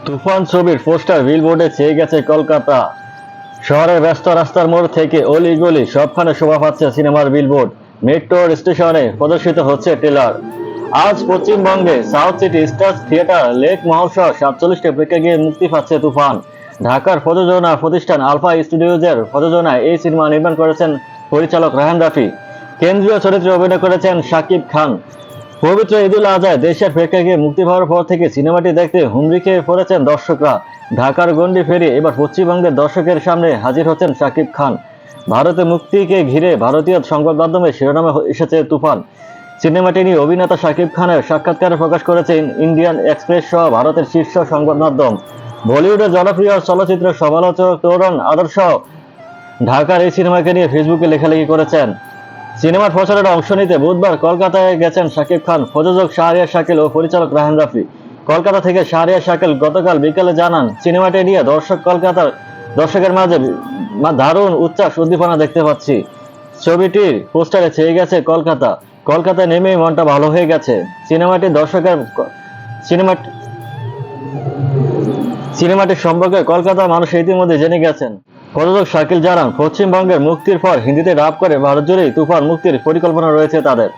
তুফান ছবির পোস্টার বিলবোর্ডে ছেয়ে গেছে কলকাতা। শহরের ব্যস্ত রাস্তার মোড় থেকে অলি-গলি সবখানে শোভা পাচ্ছে সিনেমার বিলবোর্ড। মেট্রোর স্টেশনে প্রদর্শিত হচ্ছে ট্রেলার। আজ পশ্চিমবঙ্গে south city stars theatre lake মহল সহ 47টি প্রেক্ষাগৃহে মুক্তি পাচ্ছে তুফান। ঢাকার প্রযোজনা প্রতিষ্ঠান আলফা স্টুডিওজের প্রযোজনায় এই সিনেমা নির্মাণ করেছেন পরিচালক রায়হান রাফি। কেন্দ্রীয় চরিত্রে অভিনয় করেছেন শাকিব খান। পবিত্র ঈদুল আজহায় দেশের প্রেক্ষাগৃহে মুক্তি পাওয়ার পর থেকে সিনেমাটি দেখতে হুমড়ি খেয়ে পড়েছেন দর্শকরা। ঢাকার গণ্ডি ফেরিয়ে এবার পশ্চিমবঙ্গের দর্শকের সামনে হাজির হচ্ছেন শাকিব খান। ভারতে মুক্তিকে ঘিরে ভারতীয় সংবাদ মাধ্যমে শিরোনামে এসেছে তুফান। সিনেমাটি নিয়ে অভিনেতা শাকিব খানের সাক্ষাৎকারে প্রকাশ করেছেন ইন্ডিয়ান এক্সপ্রেস সহ ভারতের শীর্ষ সংবাদ মাধ্যম। বলিউডের জনপ্রিয় চলচ্চিত্র সমালোচক তরুণ আদর্শ ঢাকার এই সিনেমাকে নিয়ে ফেসবুকে লেখালেখি করেছেন। সিনেমার প্রচারের অংশ নিতে বুধবার কলকাতায় গেছেন শাকিব খান, প্রযোজক শাহরিয়ার শাকিল ও পরিচালক রায়হান রাফি। কলকাতা থেকে শাহরিয়ার শাকিল গতকাল বিকেলে জানান, সিনেমাটি নিয়ে দর্শকের মাঝে দারুণ উচ্ছ্বাস উদ্দীপনা দেখতে পাচ্ছি। ছবিটির পোস্টারে ছেয়ে গেছে কলকাতা। কলকাতায় নেমেই মনটা ভালো হয়ে গেছে। সিনেমাটির সম্পর্কে কলকাতার মানুষ ইতিমধ্যে জেনে গেছেন। প্রযোজক শাকিল জানান, পশ্চিমবঙ্গের মুক্তির পর হিন্দিতে ডাব করে ভারত জুড়েই তুফান মুক্তির পরিকল্পনা রয়েছে তাদের।